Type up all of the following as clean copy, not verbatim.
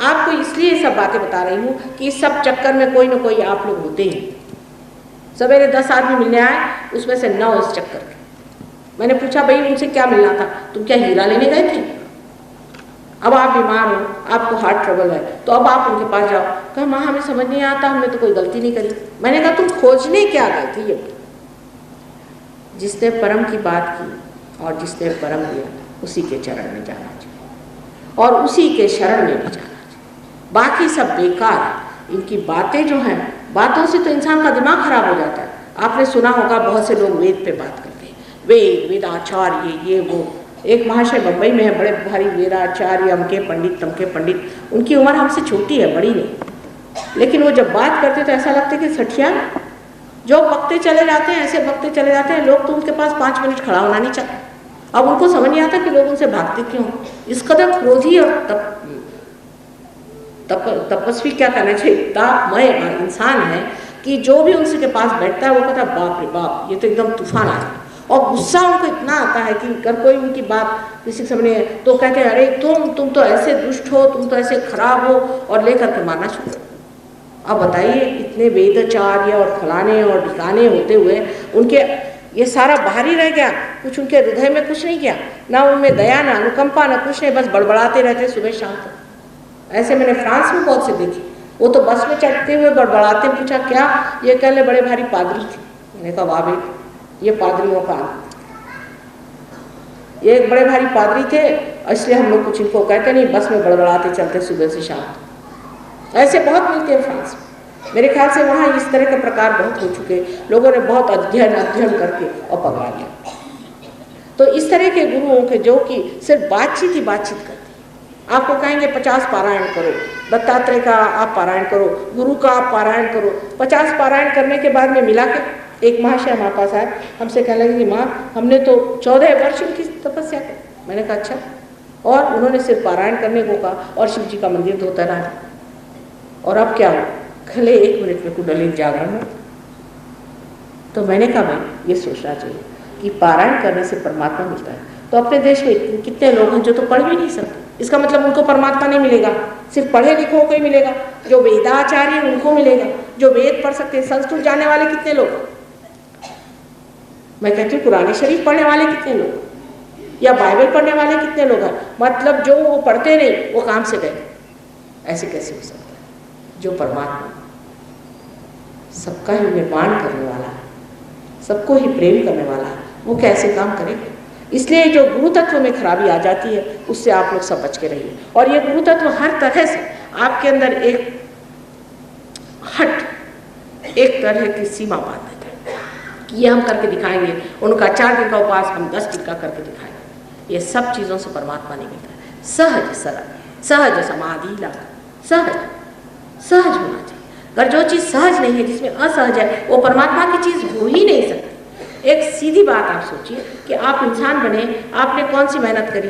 आपको इसलिए ये सब बातें बता रही हूँ कि इस सब चक्कर में कोई ना कोई आप लोग होते हैं। सवेरे 10 आदमी मिलने आए, उसमें से 9 इस चक्कर के। मैंने पूछा भाई उनसे क्या मिलना था, तुम क्या हीरा लेने गए थे? अब आप बीमार हो, आपको हार्ट ट्रबल है, तो अब आप उनके पास जाओ। कहा माँ हमें समझ नहीं आता, हमने तो कोई गलती नहीं करी। मैंने कहा तुम खोजने क्या गए थे ये? जिसने परम की बात की और जिसने परम दिया उसी के चरण में जाना चाहिए और उसी के शरण में भी जाना चाहिए। बाकी सब बेकार है। इनकी बातें जो हैं, बातों से तो इंसान का दिमाग खराब हो जाता है। आपने सुना होगा बहुत से लोग वेद पे बात करते हैं, वेद वेदाचार्य ये वो। एक महाशय बम्बई में है, बड़े भारी वेदाचार्य, अमके पंडित तमके पंडित। उनकी उम्र हमसे छोटी है, बड़ी नहीं, लेकिन वो जब बात करते तो ऐसा लगता है कि सठिया जो बकते चले जाते हैं, ऐसे बकते चले जाते हैं। लोग तो उनके पास 5 मिनट खड़ा होना नहीं चाहते। अब उनको समझ नहीं आता कि लोग उनसे भागते क्यों। इस कदर क्रोधी और तपस्वी क्या करना चाहिए, तापमय इंसान है कि जो भी उनसे के पास बैठता है वो कहता है बाप रे बाप, ये तो एकदम तूफान आ जाए। और गुस्सा उनको इतना आता है कि अगर कोई उनकी बात किसी समझ नहीं तो कहते हैं अरे तुम तो ऐसे दुष्ट हो, तुम तो ऐसे खराब हो, और लेकर के मारना शुरू। अब बताइए, इतने वेदाचार्य और फलाने और ढिकाने होते हुए उनके ये सारा बाहरी रह गया, कुछ उनके हृदय में कुछ नहीं किया, ना उनमें दया ना अनुकंपा ना कुछ नहीं, बस बड़बड़ाते रहते सुबह शाम तक। ऐसे मैंने फ्रांस में बहुत से देखे, वो तो बस में चढ़ते हुए बड़बड़ाते। पूछा क्या? ये कहले बड़े भारी पादरी थे। मैंने कहा वाह भाई, ये पादरियों का, ये एक बड़े भारी पादरी थे, इसलिए हम लोग कुछ इनको कहते नहीं, बस में बड़बड़ाते चलते सुबह से शाम। ऐसे बहुत मिलते हैं फ्रांस में। मेरे ख्याल से वहाँ इस तरह के प्रकार बहुत हो चुके, लोगों ने बहुत अध्ययन करके और पकड़ा लिया। तो इस तरह के गुरुओं के जो कि सिर्फ बातचीत ही बातचीत करते, आपको कहेंगे 50 पारायण करो, दत्तात्रेय का आप पारायण करो, गुरु का आप पारायण करो। 50 पारायण करने के बाद में मिला के एक महाशय हमारे पास आए, हमसे कहने लगे कि माँ हमने तो 14 वर्ष की तपस्या की। मैंने कहा अच्छा, और उन्होंने सिर्फ पारायण करने को कहा और शिव जी का मंदिर धोता रहा, और अब क्या हो? खले 1 मिनट में कुंडली जागरण हो। तो मैंने कहा भाई ये सोचना चाहिए कि पारायण करने से परमात्मा मिलता है। तो अपने देश में कितने लोग हैं जो तो पढ़ भी नहीं सकते, इसका मतलब उनको परमात्मा नहीं मिलेगा, सिर्फ पढ़े लिखों को ही मिलेगा। जो वेदाचार्य उनको मिलेगा, जो वेद पढ़ सकते हैं। संस्कृत जानने वाले कितने लोग? मैं कहती हूँ कुरान शरीफ पढ़ने वाले कितने लोग, या बाइबल पढ़ने वाले कितने लोग हैं? मतलब जो वो पढ़ते नहीं वो काम से गए। ऐसे कैसे हो सकता है? जो परमात्मा सबका ही निर्माण करने वाला है, सबको ही प्रेम करने वाला है, वो कैसे काम करेगा? इसलिए जो गुरु तत्व में खराबी आ जाती है उससे आप लोग सब बच के रहिए। और ये गुरु तत्व हर तरह से आपके अंदर एक हट, एक तरह की सीमा बांध देता है कि ये हम करके दिखाएंगे, उनका 4 दिन का उपवास हम 10 दिन का करके दिखाएंगे। ये सब चीज़ों से परमात्मा नहीं मिलता है। सहज सरल, सहज समाधि लाभ, सहज होना चाहिए। अगर जो चीज़ सहज नहीं है, जिसमें असहज है, वो परमात्मा की चीज़ हो ही नहीं सकती। एक सीधी बात आप सोचिए कि आप इंसान बने, आपने कौन सी मेहनत करी?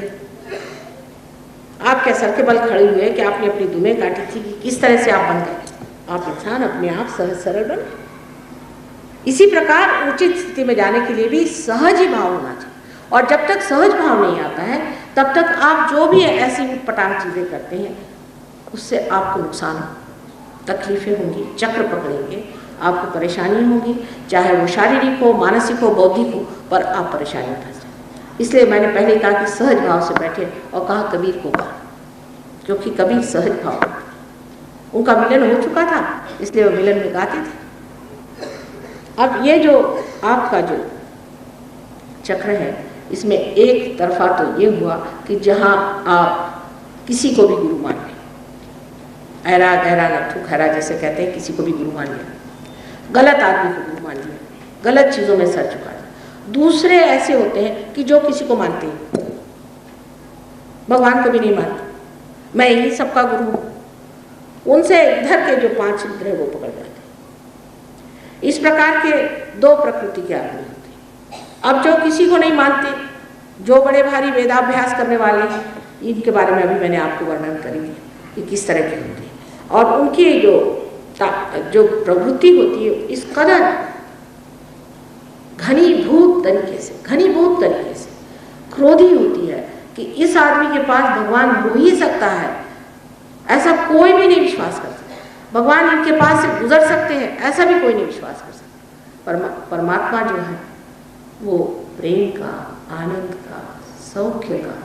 आप क्या सर के बल खड़े हुए कि आपने अपनी दुमें काटी थी? कि किस तरह से आप बन गए? आप इंसान अपने आप सहज सरल बने। इसी प्रकार उचित स्थिति में जाने के लिए भी सहज ही भाव होना चाहिए। और जब तक सहज भाव नहीं आता है तब तक आप जो भी ऐसी उटपटांग चीज़ें करते हैं उससे आपको नुकसान हो, तकलीफें होंगी, चक्र पकड़ेंगे, आपको परेशानी होगी, चाहे वो शारीरिक हो, मानसिक हो, बौद्धिक हो, पर आप परेशानी में फंस जाए। इसलिए मैंने पहले कहा कि सहज भाव से बैठे, और कहा कबीर को कहा, क्योंकि कबीर सहज भाव, उनका मिलन हो चुका था, इसलिए वो मिलन में गाते थे। अब ये जो आपका जो चक्र है, इसमें एक तरफा तो ये हुआ कि जहाँ आप किसी को भी गुरु मान लें, ऐरा गहरा नट्ठू खैरा जैसे कहते हैं, किसी को भी गुरु मान लिया, गलत आदमी को गुरु मान लिया, गलत चीज़ों में सर झुका दिया। दूसरे ऐसे होते हैं कि जो किसी को मानते हैं, भगवान को भी नहीं मानते, मैं ही सबका गुरु हूँ, उनसे इधर के जो 5 इंद्र है वो पकड़ जाते हैं। इस प्रकार के 2 प्रकृति के आदमी होते हैं। अब जो किसी को नहीं मानते, जो बड़े भारी वेदाभ्यास करने वाले हैं, इनके बारे में अभी मैंने आपको वर्णन करी है कि किस तरह के होते हैं, और उनकी जो प्रवृत्ति होती है इस कदर घनीभूत तरीके से क्रोधी होती है कि इस आदमी के पास भगवान हो ही सकता है, ऐसा कोई भी नहीं विश्वास कर सकता। भगवान इनके पास से गुजर सकते हैं ऐसा भी कोई नहीं विश्वास कर सकता। परमात्मा जो है वो प्रेम का, आनंद का, सौख्य का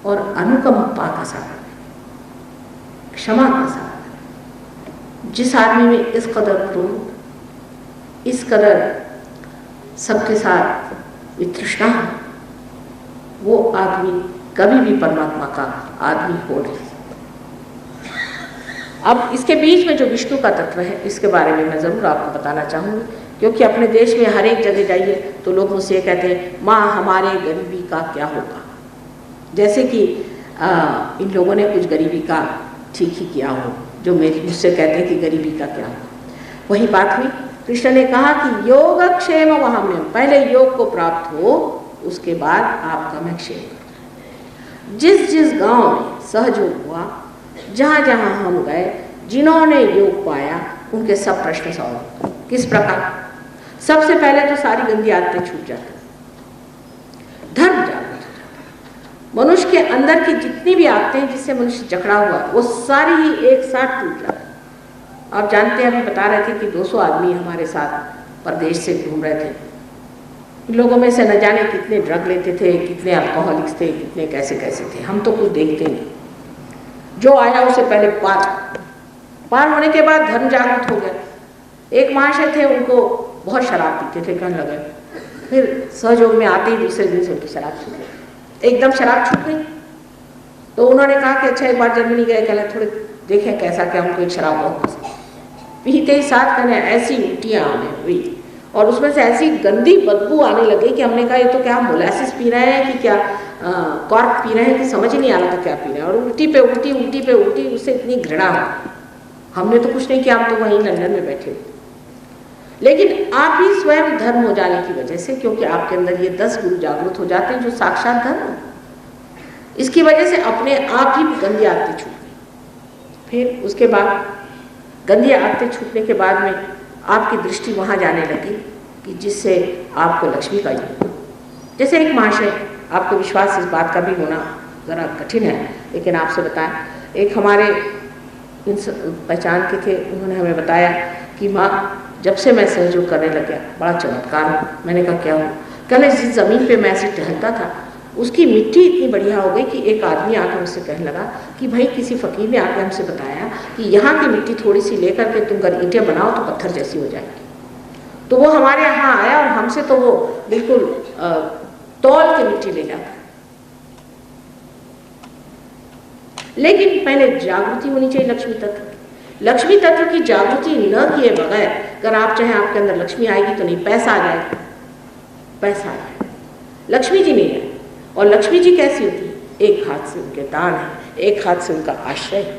और अनुकंपा का सागर है, क्षमा का सागर है। जिस आदमी में इस कदर क्रोध, इस कदर सबके साथ वितृष्णा है, वो आदमी कभी भी परमात्मा का आदमी हो नहीं। अब इसके बीच में जो विष्णु का तत्व है इसके बारे में मैं ज़रूर आपको बताना चाहूँगी, क्योंकि अपने देश में हर एक जगह जाइए तो लोग मुझसे ये कहते हैं, माँ हमारे गरीबी का क्या होगा। जैसे कि इन लोगों ने कुछ गरीबी का ठीक ही किया हो, जो मुझसे कहते हैं कि गरीबी का क्या होगा। वही बात हुई, कृष्ण ने कहा कि योगक्षेम वहाम्यम, पहले योग को प्राप्त हो उसके बाद आपका मैं क्षेम करूँ। जिस जिस गांव में सहयोग हुआ, जहाँ जहाँ हम गए, जिन्होंने योग पाया उनके सब प्रश्न सॉल्व। किस प्रकार? सबसे पहले तो सारी गंदी आदतें छूट जाती, धर्म जागृत हो जाता। मनुष्य के अंदर की जितनी भी आदतें जिससे मनुष्य जकड़ा हुआ वो सारी ही एक साथ टूट जाती। आप जानते हैं, अभी बता रहे थे कि 200 आदमी हमारे साथ परदेश से घूम रहे थे। इन लोगों में से न जाने कितने ड्रग लेते थे, कितने अल्कोहलिक्स थे, कितने कैसे कैसे थे, हम तो कुछ देखते नहीं। जो आया उसे पहले पार होने के बाद धर्म जागृत हो गया। एक महाशय थे, उनको बहुत शराब पीते थे, कहने लगे, फिर सहयोग में आते ही दूसरे दिन से उनकी शराब छूट गई, एकदम शराब छूट गई। तो उन्होंने कहा कि अच्छा एक बार जर्मनी गए, कहले थोड़े देखें कैसा क्या, हमको एक शराब बहुत पसंद। पीते ही साथ कहने ऐसी उल्टियाँ आने हुई और उसमें से ऐसी गंदी बदबू आने लगी कि हमने कहा ये तो क्या हम मोलासिस पी रहे हैं कि क्या कॉर्क पी रहे हैं, कि समझ ही नहीं आ रहा था क्या पी रहे हैं। और उल्टी पे उल्टी, उल्टी पे उल्टी, उससे इतनी घृणा हुई। हमने तो कुछ नहीं किया, हम तो वहीं लंदन में बैठे हुए। लेकिन आप ही स्वयं धर्म हो जाने की वजह से, क्योंकि आपके अंदर ये 10 गुरु जागृत हो जाते हैं जो साक्षात धर्म, इसकी वजह से अपने आप ही गंदी आदतें छूट गई। फिर उसके बाद गंदी आदतें छूटने के बाद में आपकी दृष्टि वहाँ जाने लगी कि जिससे आपको लक्ष्मी का योग। जैसे एक महाशय, आपको विश्वास इस बात का भी होना ज़रा कठिन है, लेकिन आपसे बताएं, एक हमारे पहचान के थे, उन्होंने हमें बताया कि माँ जब से मैं सहयोग करने लग गया बड़ा चमत्कार हो। मैंने कहा क्या हो? कहने जिस ज़मीन पे मैं ऐसे टहलता था उसकी मिट्टी इतनी बढ़िया हो गई कि एक आदमी आकर मुझसे कहने लगा कि भाई किसी फ़कीर ने आकर हमसे बताया कि यहाँ की मिट्टी थोड़ी सी लेकर के तुम अगर ईंटें बनाओ तो पत्थर जैसी हो जाएगी। तो वो हमारे यहाँ आया और हमसे तो वो बिल्कुल तौल के मिट्टी ले जाता। लेकिन पहले जागृति होनी चाहिए लक्ष्मी तत्व की। लक्ष्मी तत्व की जागृति न किए बगैर अगर आप चाहें आपके अंदर लक्ष्मी आएगी तो नहीं, पैसा आ जाएगा, पैसा आ जाएगा, लक्ष्मी जी नहीं है। और लक्ष्मी जी कैसी होती है? एक हाथ से उनके दान है, एक हाथ से उनका आश्रय है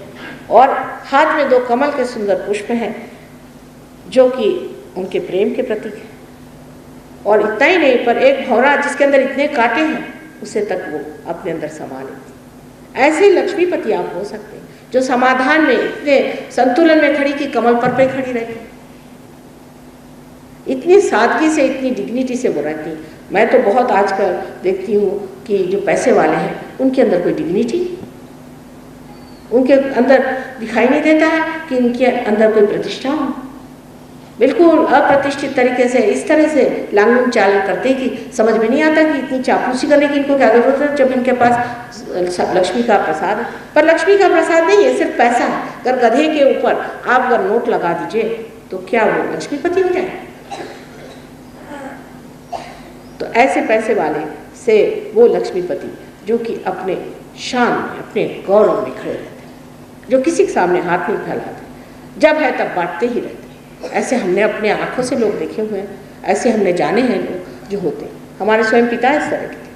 और हाथ में 2 कमल के सुंदर पुष्प हैं जो कि उनके प्रेम के प्रतीक है। और इतना ही नहीं, पर एक भौरा जिसके अंदर इतने कांटे हैं उसे तक वो अपने अंदर समा लेती। ऐसे लक्ष्मीपति आप हो सकते हैं जो समाधान में इतने संतुलन में खड़ी कि कमल पर पे खड़ी रहती, इतनी सादगी से, इतनी डिग्निटी से वो रहती। मैं तो बहुत आजकल देखती हूँ कि जो पैसे वाले हैं उनके अंदर कोई डिग्निटी, उनके अंदर दिखाई नहीं देता है कि उनके अंदर कोई प्रतिष्ठा हो। बिल्कुल अप्रतिष्ठित तरीके से इस तरह से लांगन चाल करते हैं कि समझ में नहीं आता कि इतनी चापलूसी करने की इनको क्या जरूरत है जब इनके पास लक्ष्मी का प्रसाद है। पर लक्ष्मी का प्रसाद नहीं है, सिर्फ पैसा है। अगर गधे के ऊपर आप अगर नोट लगा दीजिए तो क्या वो लक्ष्मीपति हो जाए? तो ऐसे पैसे वाले से वो लक्ष्मीपति जो कि अपने शान में, अपने गौरव में खड़े रहते हैं, जो किसी के सामने हाथ नहीं फैलाते, जब है तब बांटते ही रहते हैं। ऐसे हमने अपने आंखों से लोग देखे हुए हैं, ऐसे हमने जाने हैं लोग जो होते हैं। हमारे स्वयं पिता इस तरह के थे,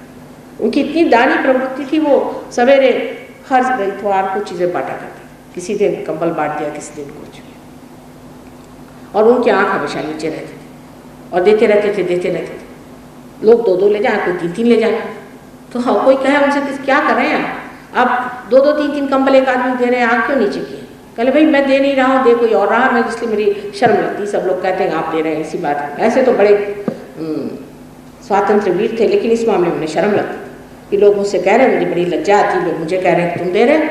उनकी इतनी दानी प्रवृत्ति थी, वो सवेरे हर इतवार को चीज़ें बांटा करते, किसी दिन कंबल बांट दिया, किसी दिन कुछ, और उनकी आँख हमेशा नीचे रहती थी और देते रहते थे, देते रहते थे। लोग 2-2 ले जाए, कोई 3-3 ले जाए। तो हाँ, कोई कहे उनसे क्या कर रहे हैं आप 2-2 3-3 कंबल एक आदमी दे रहे हैं, आँख क्यों नीचे किए? कहले भाई मैं दे नहीं रहा हूँ, दे कोई और रहा, मैं इसलिए मेरी शर्म लगती। सब लोग कहते हैं आप दे रहे हैं, इसी बात है। ऐसे तो बड़े स्वातंत्र वीर थे, लेकिन इस मामले में शर्म लगती कि लोग मुझसे कह रहे हैं, मुझे बड़ी लज्जा आती, लोग मुझे कह रहे हैं कि तुम दे रहे हैं।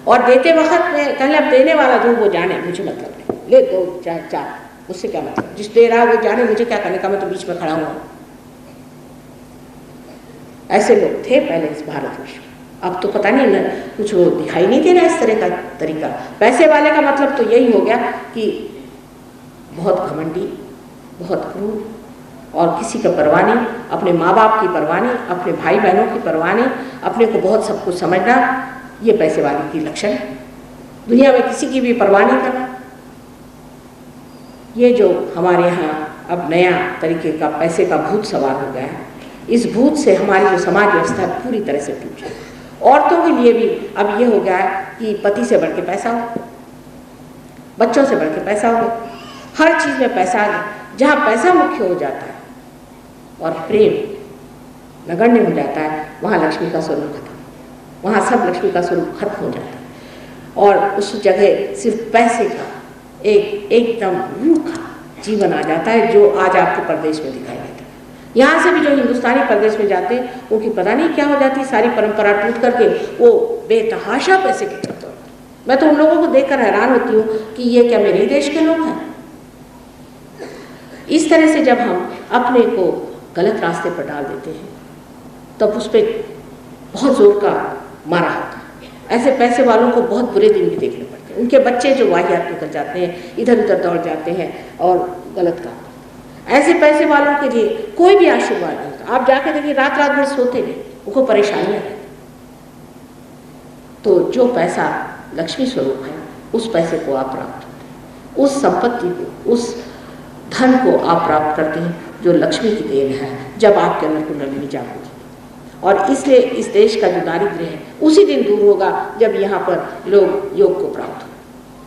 और देते वक्त में कहले अब देने वाला जो वो जाने, मुझे मतलब नहीं, ले 2 4, मुझसे क्या मतलब, जिस दे रहा वो जाने, मुझे क्या करने का, मैं तो बीच में खड़ा हुआ। ऐसे लोग थे पहले इस भारतवर्ष में। अब तो पता नहीं ना, कुछ वो दिखाई नहीं दे रहा इस तरह का तरीका। पैसे वाले का मतलब तो यही हो गया कि बहुत घमंडी, बहुत क्रूर, और किसी का परवाह नहीं, अपने माँ बाप की परवाह नहीं, अपने भाई बहनों की परवाह नहीं, अपने को बहुत सब कुछ समझना, ये पैसे वाले की लक्षण है। दुनिया में किसी की भी परवाह नहीं करना। ये जो हमारे यहाँ अब नया तरीके का पैसे का भूत सवार हो गया है, इस भूत से हमारी जो समाज व्यवस्था पूरी तरह से टूट गई। औरतों के लिए भी अब ये हो गया है कि पति से बढ़ के पैसा हो, बच्चों से बढ़ के पैसा हो, हर चीज़ में पैसा आ गया। जहाँ पैसा मुख्य हो जाता है और प्रेम नगण्य हो जाता है, वहाँ लक्ष्मी का स्वरूप खत्म, वहाँ सब लक्ष्मी का स्वरूप खत्म हो जाता है। और उस जगह सिर्फ पैसे का एकदम रूखा जीवन आ जाता है, जो आज आपको प्रदेश में दिखाई देता है। यहाँ से भी जो हिंदुस्तानी प्रदेश में जाते हैं, उनकी पता नहीं क्या हो जाती, सारी परंपरा टूट करके वो बेतहाशा पैसे की तरफ दौड़ते हैं। मैं तो उन लोगों को देखकर हैरान होती हूँ कि ये क्या मेरे देश के लोग हैं। इस तरह से जब हम अपने को गलत रास्ते पर डाल देते हैं, तब उस पर बहुत जोर का मारा होता है। ऐसे पैसे वालों को बहुत बुरे दिन भी देखने पड़ते हैं। उनके बच्चे जो वाहियात निकल जाते हैं, इधर उधर दौड़ जाते हैं और गलत काम करते हैं। ऐसे पैसे वालों के लिए कोई भी आशीर्वाद नहीं होता। आप जाके देखिए, रात रात भर सोते नहीं, उनको परेशानियाँ रहती। तो जो पैसा लक्ष्मी स्वरूप है, उस पैसे को आप प्राप्त करते हैं, उस संपत्ति को, उस धन को आप प्राप्त करते हैं जो लक्ष्मी की देन है, जब आपके अंदर कुंडलिनी जागृत होगी। और इसलिए इस देश का जो दारिद्र्य है उसी दिन दूर होगा जब यहाँ पर लोग योग को प्राप्त हो।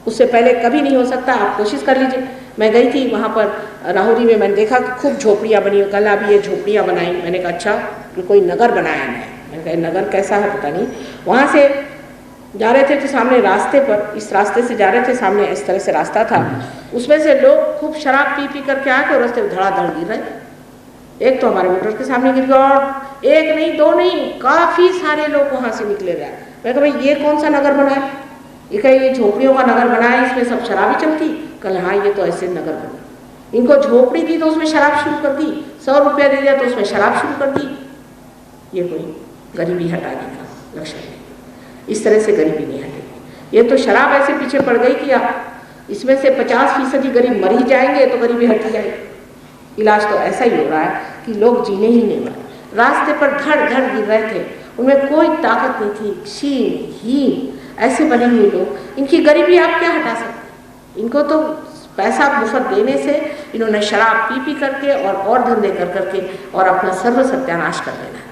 उससे पहले कभी नहीं हो सकता। आप कोशिश कर लीजिए। मैं गई थी वहाँ पर राहुरी में, मैंने देखा कि खूब झोपड़ियाँ बनी हुई। कल अभी ये झोपड़ियाँ बनाई, मैंने कहा अच्छा कि कोई नगर बनाया है। मैंने कहा नगर कैसा है पता नहीं। वहाँ से जा रहे थे तो सामने रास्ते पर, इस रास्ते से जा रहे थे, सामने इस तरह से रास्ता था, उसमें से लोग खूब शराब पी पी करके आके और रास्ते में धड़ाधड़ गिर रहे। एक तो हमारे मोटर के सामने गिर गया, और एक नहीं, दो नहीं, काफ़ी सारे लोग वहाँ से निकले रहे। मैं कहा भाई ये कौन सा नगर बना है? ये कहीं ये झोपड़ियों का नगर बना है, इसमें सब शराबी चलती? कल हाँ, ये तो ऐसे नगर बना। इनको झोपड़ी दी तो उसमें शराब शुरू कर दी, 100 रुपया दे दिया तो उसमें शराब शुरू कर दी। ये कोई गरीबी हटाने का लक्ष्य है? इस तरह से गरीबी नहीं हटेगी। ये तो शराब ऐसे पीछे पड़ गई कि आप इसमें से 50% गरीब मर ही जाएंगे तो गरीबी हट ही जाएगी। इलाज तो ऐसा ही हो रहा है कि लोग जीने ही नहीं वाले। रास्ते पर धड़ धड़ गिर रहे थे, उनमें कोई ताकत नहीं थी, क्षीण हीन ऐसे बने हुए लोग। इनकी गरीबी आप क्या हटा सकते? इनको तो पैसा मुफ्त देने से इन्होंने शराब पी पी करके और धंधे कर करके और अपना सर्व सत्यानाश कर देना है।